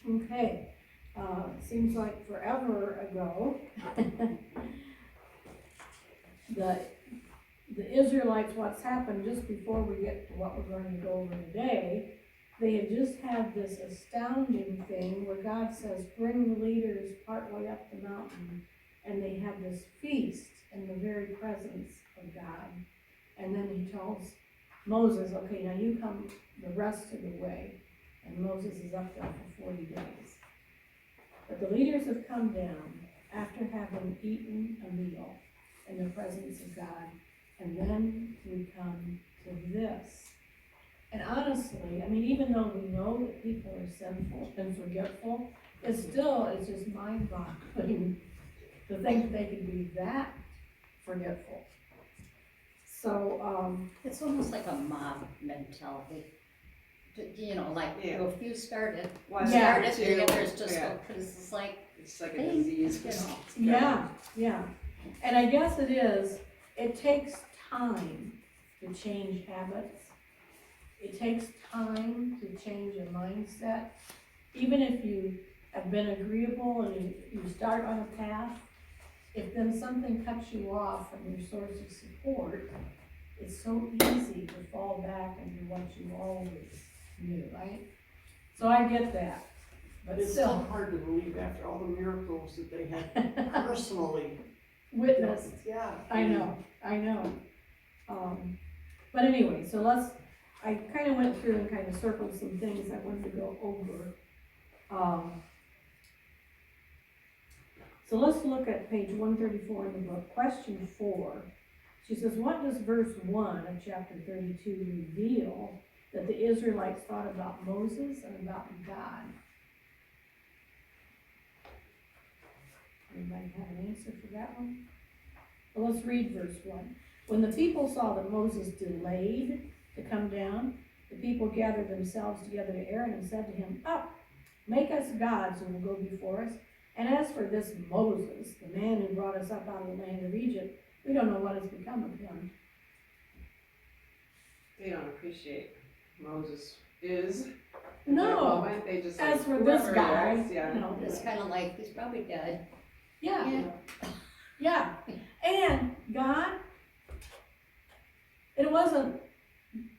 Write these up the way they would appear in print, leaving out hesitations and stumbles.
Okay, seems like forever ago, the Israelites, what's happened just before we get to what we're going to go over today, they had just had this astounding thing where God says, bring the leaders partway up the mountain, and they had this feast in the very presence of God. And then he tells Moses, okay, now you come the rest of the way. And Moses is up there for 40 days. But the leaders have come down after having eaten a meal in the presence of God. And then we come to this. And honestly, I mean, even though we know that people are sinful and forgetful, it's just mind-boggling to think that they can be that forgetful. So, it's almost like a mob mentality. You know, like, if you start it, there's just, it's like a disease. You know. Yeah. And I guess it takes time to change habits. It takes time to change a mindset. Even if you have been agreeable and you start on a path, if then something cuts you off from your source of support, it's so easy to fall back into what you always knew, right? So I get that. But it's still hard to believe after all the miracles that they had personally witnessed. Yeah. I know. But anyway, so I kind of went through and kind of circled some things I wanted to go over. So let's look at page 134 in the book, question 4. She says, what does verse 1 of chapter 32 reveal that the Israelites thought about Moses and about God? Anybody have an answer for that one? Well, let's read verse 1. When the people saw that Moses delayed to come down, the people gathered themselves together to Aaron and said to him, up, make us gods who will go before us. And as for this Moses, the man who brought us up out of the land of Egypt, we don't know what has become of him. They don't appreciate Moses is. No. They just as for this guy, it's kind of like he's probably dead. Yeah. And God, it wasn't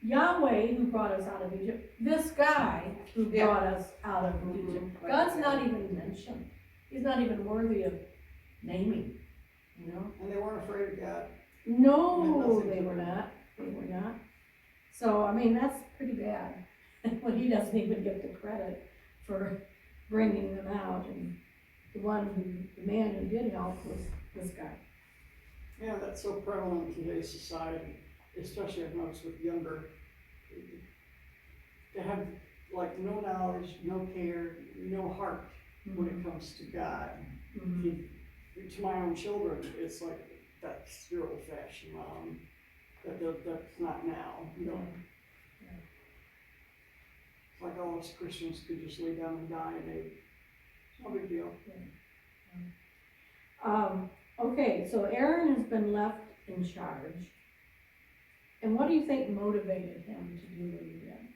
Yahweh who brought us out of Egypt. This guy who brought us out of Egypt. God's not even mentioned. He's not even worthy of naming, And they weren't afraid of God. No, they were not. So, I mean, that's pretty bad. When he doesn't even get the credit for bringing them out. And the man who did help was this guy. Yeah, that's so prevalent in today's society, especially I've noticed with younger. They have like no knowledge, no care, no heart when it comes to God. To my own children, it's like, that's your old-fashioned mom. That's not now, It's like all us Christians could just lay down and die, and it's no big deal. Okay, so Aaron has been left in charge. And what do you think motivated him to do what he did?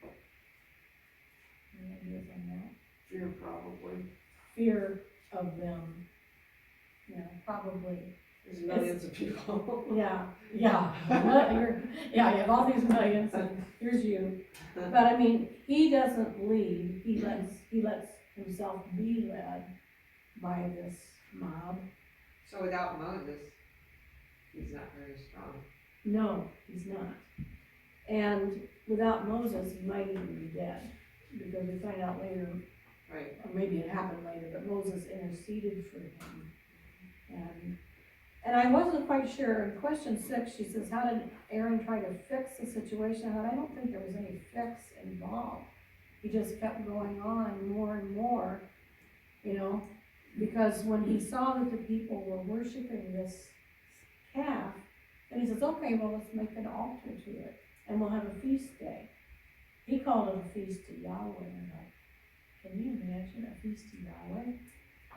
Any ideas on that? Fear, probably. Fear of them. Probably. There's millions of people. Yeah. You have all these millions, and here's you. But I mean, he doesn't lead. He lets himself be led by this mob. So without Moses, he's not very strong. No, he's not. And without Moses, he might even be dead, because we find out later, right? Or maybe it happened later, but Moses interceded for him. And I wasn't quite sure. In question 6, she says, how did Aaron try to fix the situation? I thought, I don't think there was any fix involved. He just kept going on more and more, because when he saw that the people were worshiping this calf, then he says, okay, well, let's make an altar to it, and we'll have a feast day. He called it a feast to Yahweh. And I'm like, can you imagine a feast to Yahweh?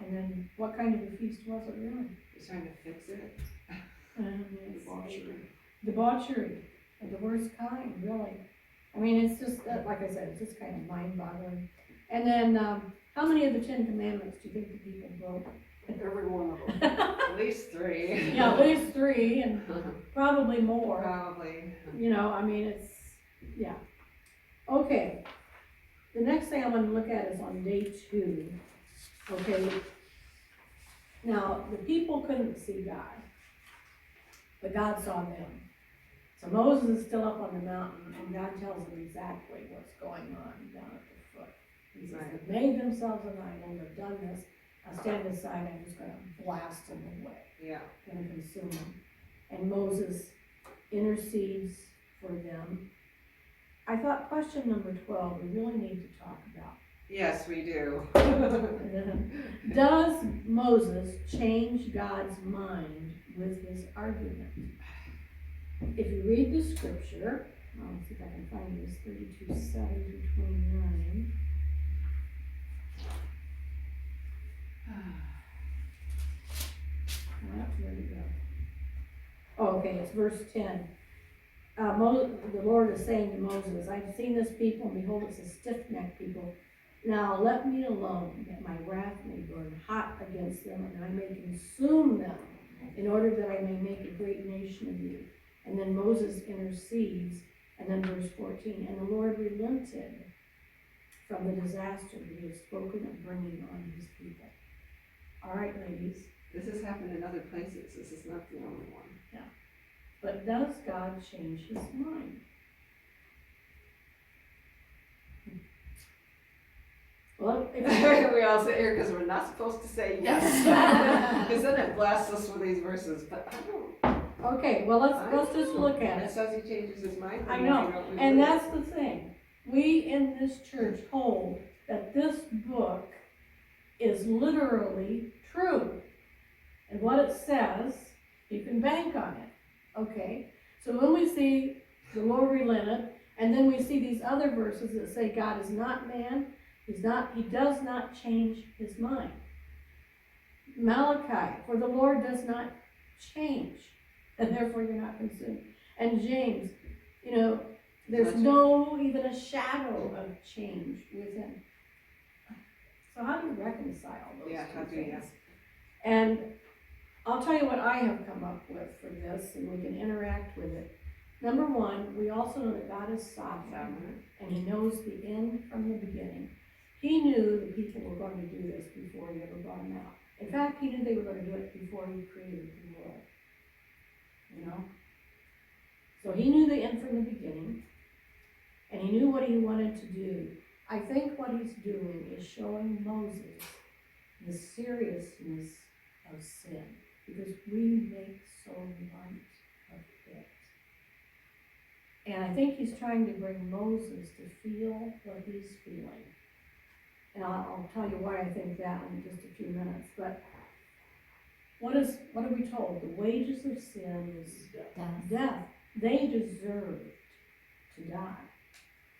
And then what kind of a feast was it really? He's trying to fix it. Debauchery of the worst kind, really. I mean, it's just, like I said, it's just kind of mind-boggling. And then How many of the 10 Commandments do you think the people broke? Every one of them. At least 3. Yeah, at least 3 and probably more. Probably. You know, I mean, it's, yeah. Okay, the next thing I want to look at is on day 2. Okay, now the people couldn't see God, but God saw them. So Moses is still up on the mountain, and God tells them exactly what's going on down at the foot. He says, they've made themselves an idol, they've done this, I'll stand aside, I'm just gonna blast them away. Yeah. Gonna consume them. And Moses intercedes for them. I thought question number 12, we really need to talk about. Yes, we do. Does Moses change God's mind with his argument? If you read the scripture, let's see if I can find this, 32:7-29. Where did it go? Oh, okay, it's verse 10. The Lord is saying to Moses, I've seen this people, and behold, it's a stiff-necked people. Now let me alone, that my wrath may burn hot against them, and I may consume them, in order that I may make a great nation of you. And then Moses intercedes, and then verse 14, and the Lord relented from the disaster that he had spoken of bringing on his people. All right, ladies. This has happened in other places. This is not the only one. Yeah. But does God change his mind? Well, We all sit here because we're not supposed to say yes. Because then it blasts us with these verses. But I don't. okay, well, let's just look at It it. says he changes his mind. I know, and that's the thing. We in this church hold that this book is literally true. And what it says, you can bank on it. Okay? So when we see the Lord relented, and then we see these other verses that say God is not man, he does not change his mind. Malachi, for the Lord does not change, and therefore you're not consumed. And James, you know, there's no even a shadow of change with him. So how do you reconcile those two things? And I'll tell you what I have come up with for this, and we can interact with it. Number 1, we also know that God is sovereign, and he knows the end from the beginning. He knew the people were going to do this before he ever brought them out. In fact, he knew they were going to do it before he created the world. You know? So he knew the end from the beginning, and he knew what he wanted to do. I think what he's doing is showing Moses the seriousness of sin, because we make so much of it. And I think he's trying to bring Moses to feel what he's feeling. And I'll tell you why I think that in just a few minutes. But what are we told? The wages of sin is death. They deserve to die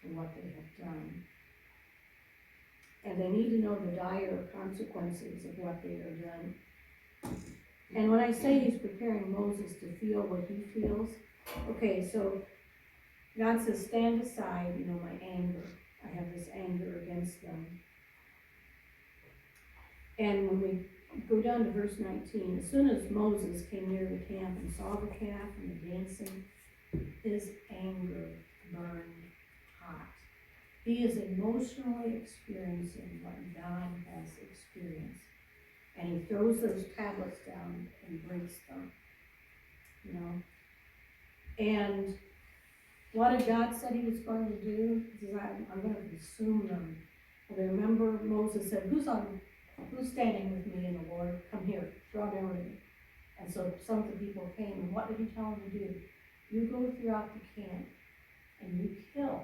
for what they have done. And they need to know the dire consequences of what they have done. And when I say he's preparing Moses to feel what he feels, okay, so God says, stand aside, you know, my anger. I have this anger against them. And when we go down to verse 19, as soon as Moses came near the camp and saw the calf and the dancing, his anger burned hot. He is emotionally experiencing what God has experienced. And he throws those tablets down and breaks them, you know. And what did God say he was going to do? He says, I'm going to consume them. And remember, Moses said, who's standing with me in the Lord? Come here, draw near to me. And so some of the people came, and what did he tell them to do? You go throughout the camp, and you kill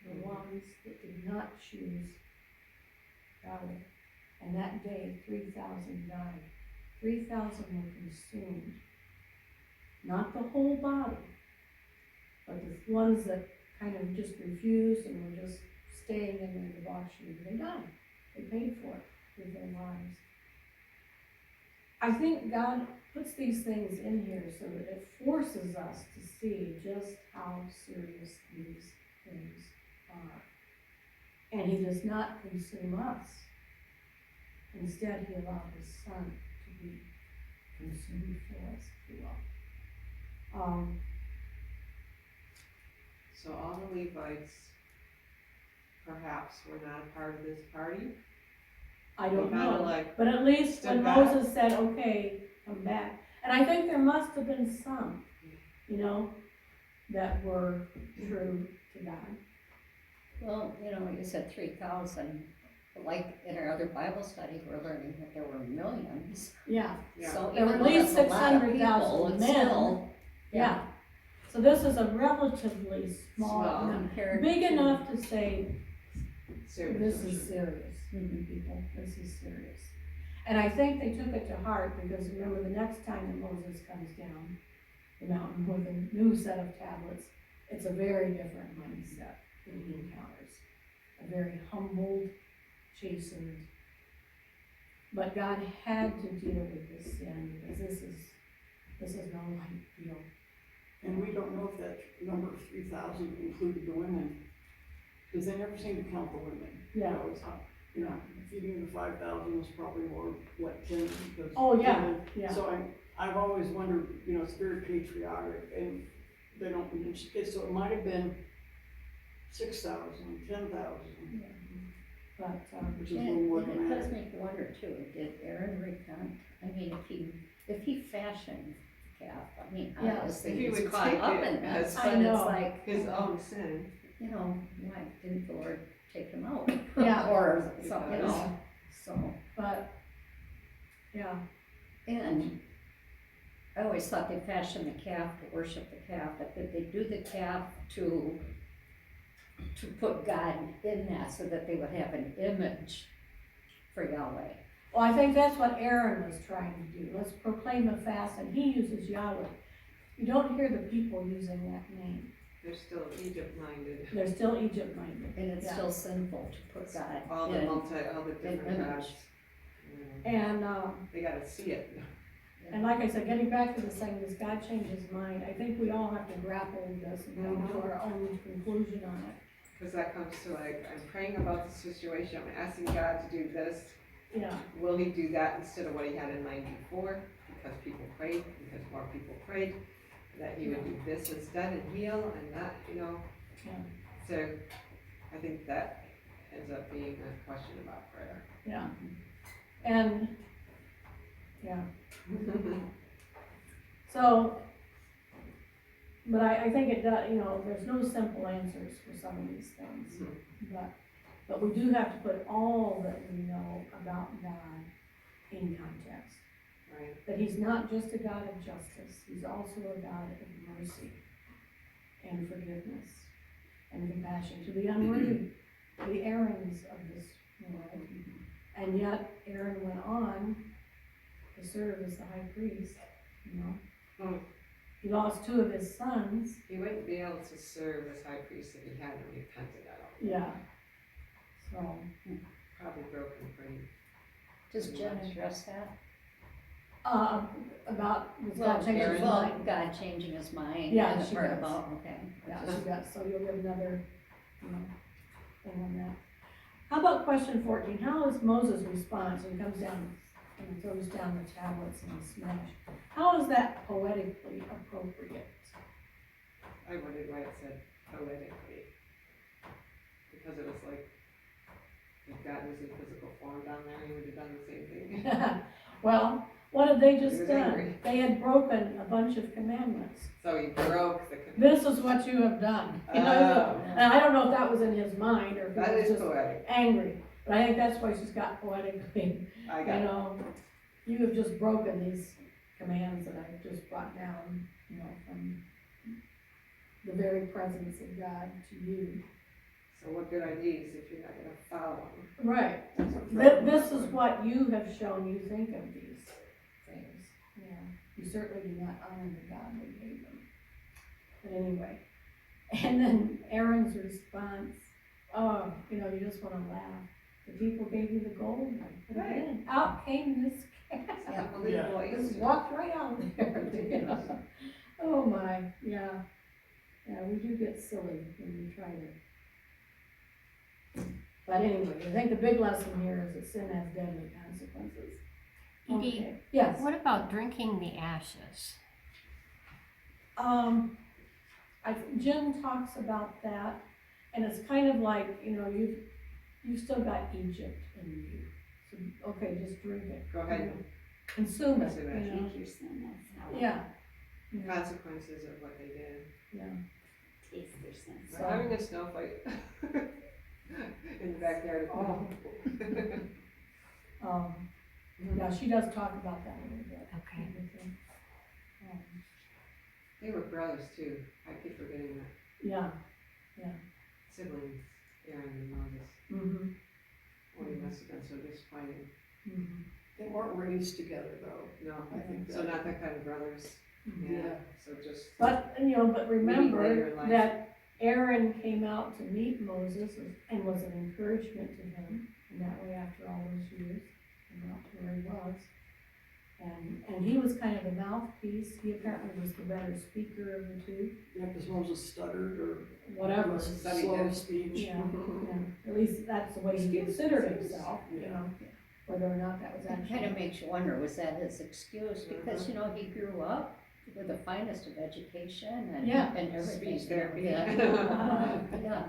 the ones that did not choose Yahweh. And that day, 3,000 died. 3,000 were consumed. Not the whole body, but the ones that kind of just refused and were just staying in their debauchery. They died. They paid for it with their lives. I think God puts these things in here so that it forces us to see just how serious these things are. And he does not consume us Instead, he allowed his son to be consumed for us, if you will. So all the Levites perhaps were not a part of this party? I don't They kinda know, like but at least when stood back? Moses said, okay, come back, and I think there must have been some, you know, that were true to God. Well, you know, you said 3,000, like in our other Bible study, we're learning that there were millions. Yeah, Yeah. So There were even at though least that's a lot of 600,000 people, it's men. still, yeah. So this is a relatively small Small. number, compared big to- enough to say, Serious. this is serious, people, this is serious. And I think they took it to heart, because remember, the next time that Moses comes down the mountain with a new set of tablets, it's a very different mindset that he encounters. A very humbled, chastened. But God had to deal with this sin, because this is no light deal. And we don't know if that number of 3,000 included the women, because they never seem to count the women. Yeah. You know, it's not, you know, feeding the 5,000 was probably more like 10, because. Oh, yeah, women- yeah. So I've always wondered, you know, it's very patriotic, and they don't, so it might have been 6,000, 10,000, But, which is a little more It does dramatic. make you wonder too, did Aaron repent? I mean, if he fashioned the calf, I mean, Yeah. obviously If he he's would caught take up it in this, as- but I it's know. like, His own sin. you know, why didn't the Lord take him out? Yeah. Or something, you know, so, but, yeah, and I always thought they fashioned the calf to worship the calf, but did they do the calf to put God in that so that they would have an image for Yahweh? well, I think that's what Aaron was trying to do. Let's proclaim a fast, and he uses Yahweh. You don't hear the people using that name. They're still Egypt-minded. They're still Egypt-minded. And it's Yeah. still sinful to put God All the in. all the different image. gods. You know, And, they gotta see it. and like I said, getting back to this thing, does God change his mind? I think we all have to grapple with this and come to our own conclusion on it. Cause that comes to like, I'm praying about the situation, I'm asking God to do this. Yeah, Will he do that instead of what he had in mind before? Because people prayed, because more people prayed, that he would do this instead and heal and that, you know? yeah, So I think that ends up being a question about prayer. yeah. And, yeah, so, but I think it does, you know, there's no simple answers for some of these things. But we do have to put all that we know about God in context. Right, That he's not just a God of justice, he's also a God of mercy and forgiveness and compassion to the unworthy, to the Aarons of this world. And yet Aaron went on to serve as the high priest, you know. Hmm. He lost 2 of his sons. he wouldn't be able to serve as high priest if he hadn't repented at all. Yeah. So, Probably broken pretty. Does Jen address that? about, was Well, God changing his Aaron. mind? God changing his mind. Yeah, and the she part does. about, okay. Yeah, she does, so you'll get another, you know, thing on that. How about question 14? How is Moses' response when he comes down and throws down the tablets and the smash? How is that poetically appropriate? I wondered why it said poetically. Because it was like, if God was in physical form down there, he would have done the same thing. Well, what had they He just was done? angry. They had broken a bunch of commandments. So he broke the commandment. This is what you have done. You know, Oh. and I don't know if that was in his mind or if That he was is just poetic. angry, but I think that's why she's got poetically. I You got it. know, you have just broken these commands that I've just brought down, you know, from the very presence of God to you. So what good are these if you're not gonna follow them? Right. That's what This is what you have shown you think of these things. Yeah. You certainly do not honor the God that gave them. But anyway, and then Aaron's response, oh, you know, you just wanna laugh. The people gave you the gold, I put it in. Out came this cat. Unbelievable. It Easter. just walked right out there. You know? Oh my, yeah. Yeah, we do get silly when we try to But anyway, I think the big lesson here is that sin has deadly consequences. Edie, Okay, yes. what about drinking the ashes? Jim talks about that, and it's kind of like, you know, you've still got Egypt in you. So, okay, just drink it. Go ahead. Consume it, Consume it. you know? Take your sin, that's how. Yeah. Yeah, Consequences of what they did. yeah. Taste their sin. We're having a snow fight in the backyard. Oh. Yeah, she does talk about that a little bit. Okay. Um, They were brothers too. I keep forgetting that. Yeah, Siblings, Aaron and Moses. mm-hmm, Only must have been so disappointing. mm-hmm. They weren't raised together though. No, I think so that- not that kind of brothers. Mm-hmm. Yeah, so just. But, you know, but later remember in life. that Aaron came out to meet Moses and was an encouragement to him, and that way after all those years, and out to where he was. And he was kind of the mouthpiece, he apparently was the better speaker of the two, Yeah, because Moses stuttered or whatever. was Studied slow it. of speech. Yeah, yeah, at least that's the way he considered himself, you know, whether or not that was It kind of actually. makes you wonder, was that his excuse? Because, you know, he grew up with the finest of education and, Yeah. and everything. Speech therapy. Yeah.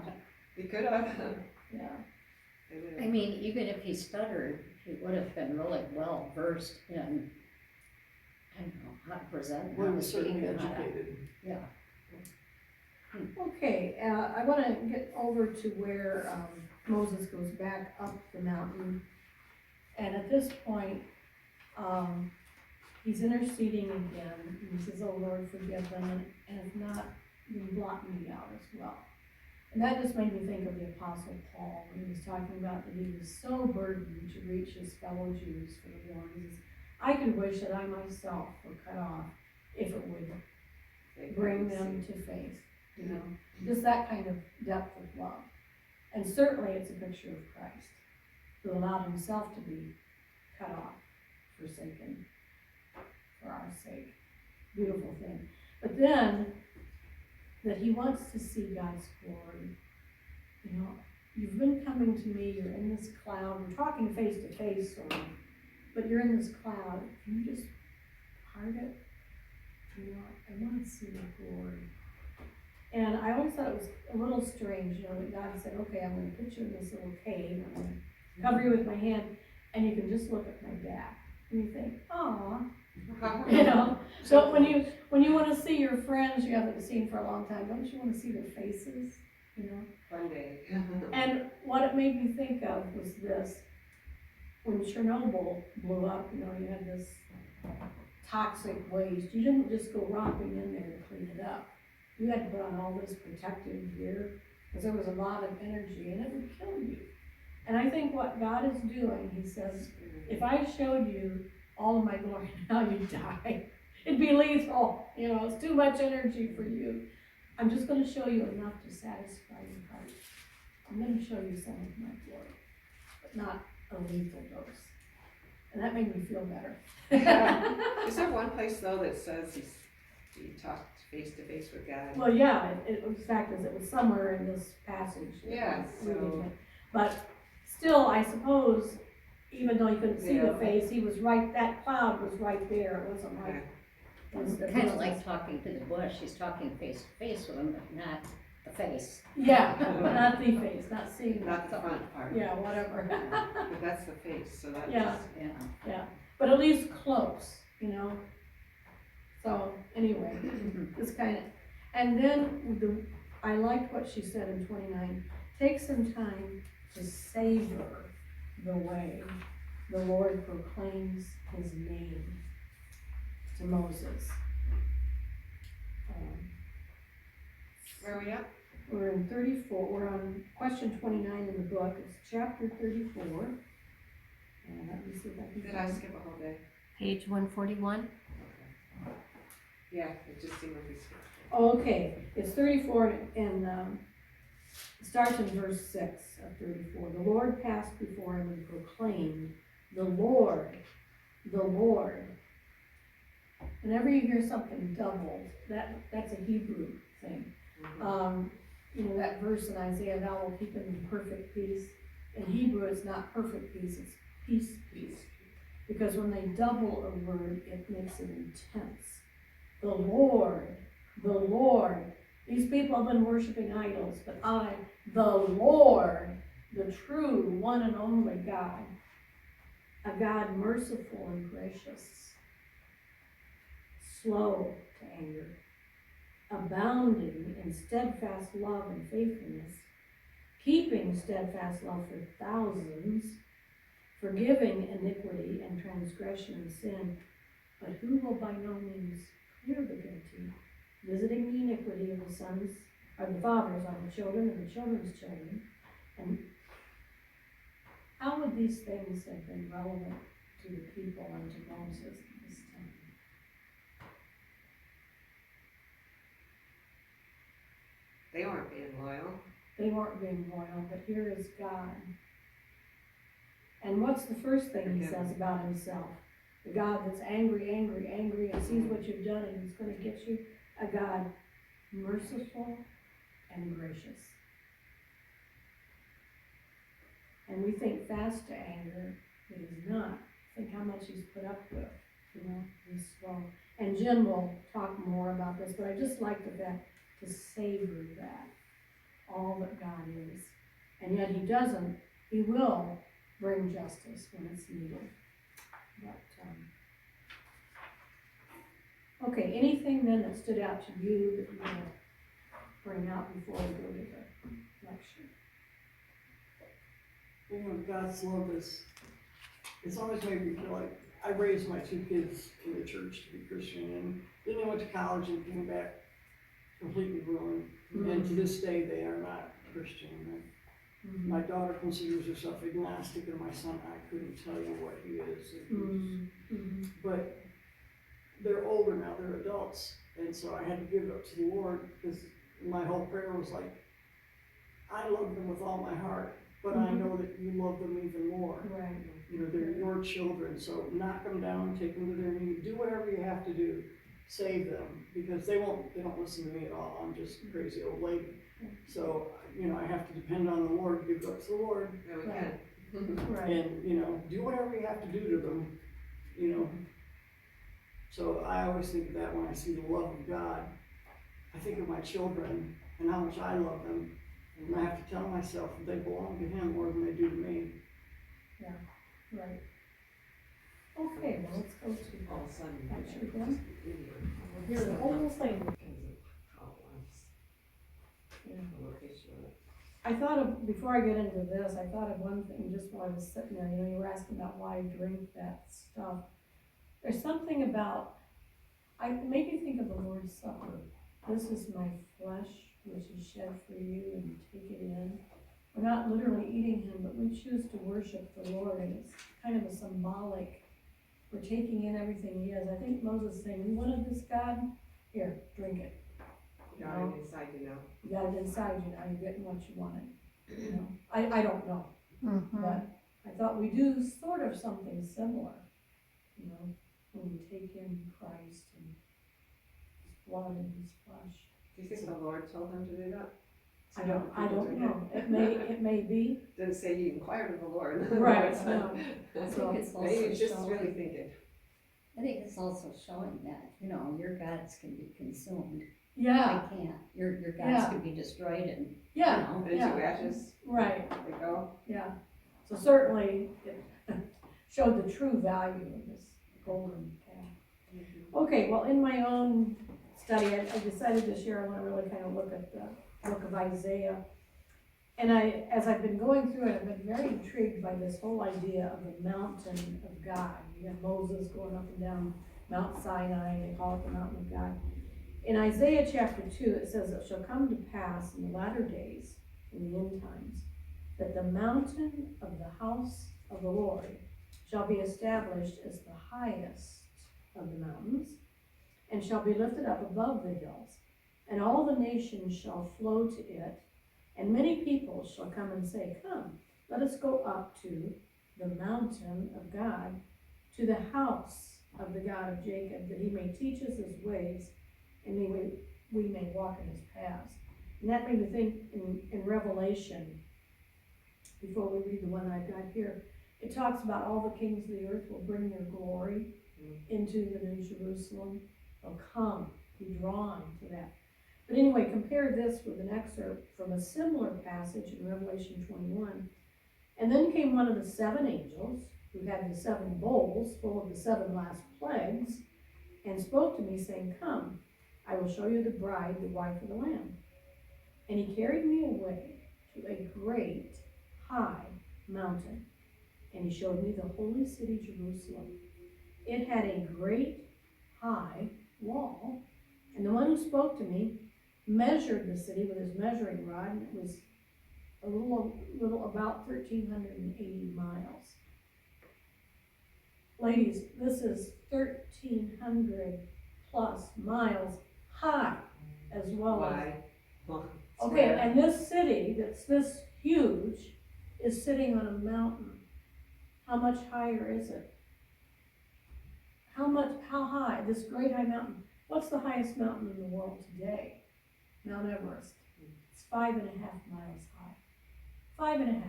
He could have. Yeah, They would I have. mean, even if he stuttered, he would have been really well versed in, I don't know, how to present, He how to was speak, certainly and how to, educated. yeah. okay, I wanna get over to where, Moses goes back up the mountain. And at this point, he's interceding again, and he says, "Oh Lord, forgive them, and if not, then blot me out as well." And that just made me think of the Apostle Paul, when he was talking about that he was so burdened to reach his fellow Jews for the Lord. He says, "I could wish that I myself were cut off, if it would They bring couldn't them see. to faith," you know, just that kind of depth of love. And certainly it's a picture of Christ, who allowed himself to be cut off, forsaken, for our sake. Beautiful thing. But then, that he wants to see God's glory. You know, you've been coming to me, you're in this cloud, we're talking face to face, sort of, but you're in this cloud, can you just part it? You know, I want to see your glory. And I always thought it was a little strange, you know, that God said, okay, I'm gonna put you in this little cave, I'm gonna cover you with my hand, and you can just look at my back. And you think, aw, you know? So when you wanna see your friends you haven't seen for a long time, don't you wanna see their faces, you know? One day. And what it made me think of was this, when Chernobyl blew up, you know, you had this toxic waste, you didn't just go romping in there to clean it up. You had to put on all this protective gear, because there was a lot of energy, and it would kill you. And I think what God is doing, he says, if I showed you all of my glory, now you'd die. It'd be lethal, you know, it's too much energy for you. I'm just gonna show you enough to satisfy your heart. I'm gonna show you some of my glory, but not a lethal dose. And that made me feel better. Is there one place though that says he talked face to face with God? Well, yeah, it was fact is, it was somewhere in this passage. that Yeah, we read so- it. But still, I suppose, even though he couldn't see the Yeah. face, he was right, that cloud was right there, it wasn't like. Okay. it was the Kind of distance. like talking to the bush, he's talking face to face with him, but not the face. Yeah, not the face, not seeing, Not the front part. yeah, whatever. But that's the face, so that's. Yeah. Yeah. But at least close, you know? So, anyway, it's kind of, and then I liked what she said in 29, take some time to savor the way the Lord proclaims his name to Moses. Where are we at? We're in 34, we're on question 29 in the book, it's chapter 34. And let me see if I can. Did I skip a whole day? Page 141. Okay. Yeah, it just seemed like we skipped. Okay, it's 34 and it starts in verse 6 of 34. The Lord passed before him and proclaimed, the Lord. Whenever you hear something doubled, that's a Hebrew thing. Mhm. You know, that verse in Isaiah, thou will keep him in perfect peace. In Hebrew, it's not perfect peace, it's peace. Because when they double a word, it makes it intense. The Lord, these people have been worshiping idols, but I, the Lord, the true one and only God, a God merciful and gracious, slow to anger, abounding in steadfast love and faithfulness, keeping steadfast love for thousands, forgiving iniquity and transgression and sin, but who will by no means clear the guilty, visiting the iniquity of the sons, or the fathers on the children and the children's children. And how would these things have been relevant to the people and to Moses at this time? They weren't being loyal. They weren't being loyal, but here is God. And what's the first thing he says about himself? The God that's angry, and sees what you've done and is going to get you. A God merciful and gracious. And we think fast to anger, but he's not. Think how much he's put up with, he's slow. And Jen will talk more about this, but I just like the fact to savor that, all that God is. And yet he will bring justice when it's needed. But, okay, anything then that stood out to you that you want to bring out before we go to the lecture? God's love it's always made me feel like, I raised my two kids in the church to be Christian, and then they went to college and came back completely ruined. Mm-hmm. And to this day, they are not Christian. Mm-hmm. My daughter considers herself agnostic, and my son, I couldn't tell you what he is. Mm-hmm. But they're older now, they're adults, and so I had to give it up to the Lord, because my whole prayer was like, I love them with all my heart, but I know that you love them even more. Right. They're your children, so knock them down, take them to their knees, do whatever you have to do, save them, because they don't listen to me at all. I'm just a crazy old lady. So, I have to depend on the Lord, give it up to the Lord, Yeah, we Right. can. Right. and, do whatever you have to do to them, So I always think of that when I see the love of God. I think of my children and how much I love them, and I have to tell myself that they belong to Him more than they do to me. Right. Okay, well, let's go to All of a sudden. That's your gun? Here's the whole thing. Yeah. The location of it. I thought of, before I get into this, I thought of one thing just while I was sitting there. You were asking about why I drink that stuff. There's something about, it made me think of the Lord's Supper. This is my flesh, which is shed for you, and take it in. We're not literally eating him, but we choose to worship the Lord, and it's kind of a symbolic. We're taking in everything he is. I think Moses is saying, you wanted this, God? Here, drink it. You got it inside, You got it inside you now, you're getting what you wanted. I don't know, but I thought we do sort of something similar, when we take in Christ and his blood and his flesh. Do you think the Lord told him to do that? I don't know. It may be. Didn't say he inquired of the Lord. Right, So, I think it's also maybe he's just showing, really thinking. I think it's also showing that, your gods can be consumed. Yeah, I can't, your gods Yeah. can be destroyed and, yeah, Into ashes, right, they go. yeah. So certainly it showed the true value of this golden calf. Okay, well, in my own study, I decided this year I want to really kind of look at the book of Isaiah. And as I've been going through it, I've been very intrigued by this whole idea of the mountain of God. You have Moses going up and down Mount Sinai, they call it the mountain of God. In Isaiah chapter 2, it says, it shall come to pass in the latter days, in the end times, that the mountain of the house of the Lord shall be established as the highest of the mountains, and shall be lifted up above the hills, and all the nations shall flow to it, and many people shall come and say, come, let us go up to the mountain of God, to the house of the God of Jacob, that he may teach us his ways, and we may walk in his paths. And that made me think in Revelation, before we read the one I've got here, it talks about all the kings of the earth will bring their glory into the New Jerusalem. They'll come, be drawn to that. But anyway, compare this with an excerpt from a similar passage in Revelation 21. And then came one of the 7 angels, who had the 7 bowls full of the 7 last plagues, and spoke to me, saying, Come, I will show you the bride, the wife of the Lamb. And he carried me away to a great high mountain, and he showed me the holy city Jerusalem. It had a great high wall, and the one who spoke to me measured the city with his measuring rod, and it was a little about 1,380 miles. Ladies, this is 1,300 plus miles high as well Why? as. Okay, and this city that's this huge is sitting on a mountain. How much higher is it? How high? This great high mountain. What's the highest mountain in the world today? Mount Everest. It's 5.5 miles high. 5.5.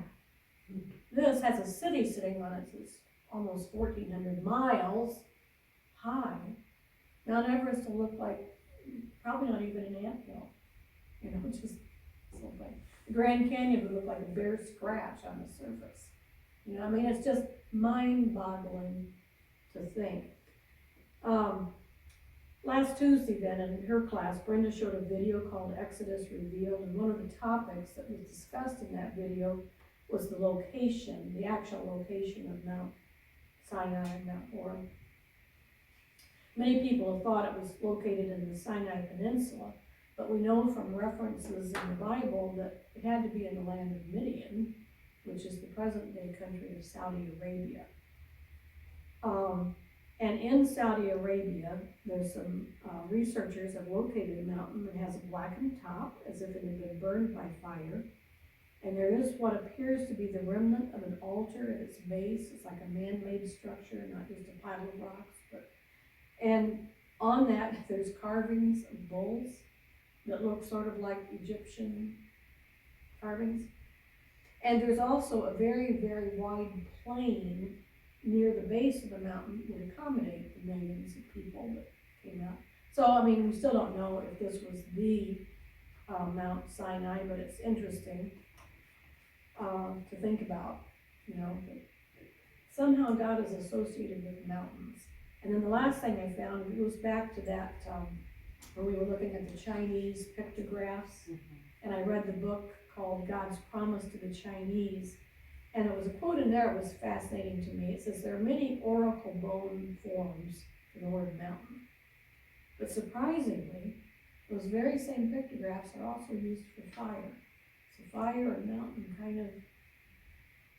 This has a city sitting on it that's almost 1,400 miles high. Mount Everest will look like probably not even an anthill. You know, just something. The Grand Canyon would look like a bare scratch on the surface. You know, I mean, it's just mind-boggling to think. Last Tuesday then, in her class, Brenda showed a video called Exodus Revealed, and one of the topics that was discussed in that video was the location, the actual location of Mount Sinai and Mount Horeb. Many people have thought it was located in the Sinai Peninsula, but we know from references in the Bible that it had to be in the land of Midian, which is the present-day country of Saudi Arabia. And in Saudi Arabia, there's some researchers have located a mountain that has a blackened top, as if it had been burned by fire. And there is what appears to be the remnant of an altar at its base. It's like a man-made structure, not just a pile of rocks. And on that, there's carvings of bulls that look sort of like Egyptian carvings. And there's also a very, very wide plain near the base of the mountain would accommodate the millions of people that came out. So, I mean, we still don't know if this was the Mount Sinai, but it's interesting to think about, you know. Somehow God is associated with mountains. And then the last thing I found goes back to that, when we were looking at the Chinese pictographs, and I read the book called God's Promise to the Chinese. And it was a quote in there that was fascinating to me. It says, there are many oracle bone forms for the word mountain. But surprisingly, those very same pictographs are also used for fire. So fire and mountain kind of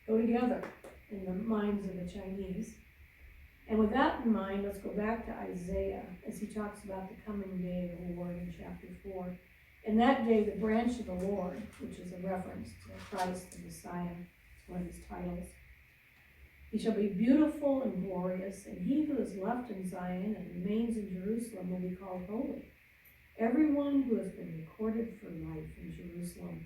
go together in the minds of the Chinese. And with that in mind, let's go back to Isaiah as he talks about the coming day of the Lord in chapter 4. In that day, the branch of the Lord, which is a reference to Christ the Messiah, one of his titles. He shall be beautiful and glorious, and he who is left in Zion and remains in Jerusalem will be called holy. Everyone who has been recorded for life in Jerusalem.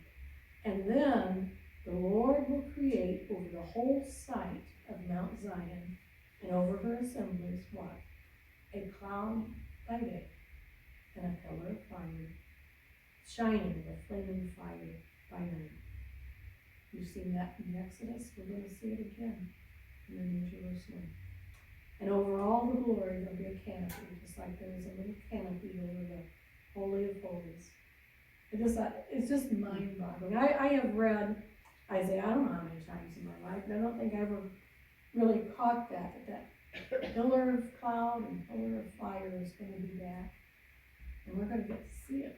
And then the Lord will create over the whole site of Mount Zion and over her assemblies what? A cloud by day and a pillar of fire, shining with flaming fire by night. We've seen that in Exodus. We're going to see it again in the New Jerusalem. And over all the glory there'll be a canopy, just like there is a little canopy over the Holy of Holies. It's just mind-boggling. I have read Isaiah, I don't know how many times in my life, but I don't think I ever really caught that pillar of cloud and pillar of fire is going to be back. And we're going to get to see it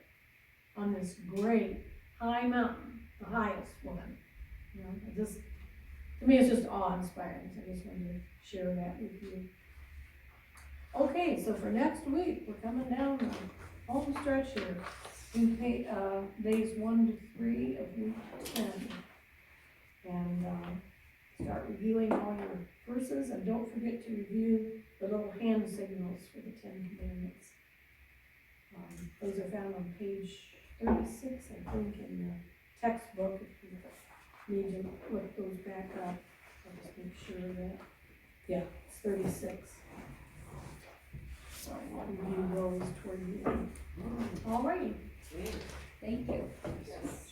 on this great high mountain, the highest one. You know, to me, it's just awe-inspiring. So I just wanted to share that with you. Okay, so for next week, we're coming down the home stretch here. In days 1 to 3 of week 10. And start reviewing all your verses, and don't forget to review the little hand signals for the 10 Commandments. Those are found on page 36, I think, in the textbook. If you need to look those back up, I'll just make sure that, yeah, it's 36. So we'll review those toward the end. All right, Yeah. Thank you. Yes.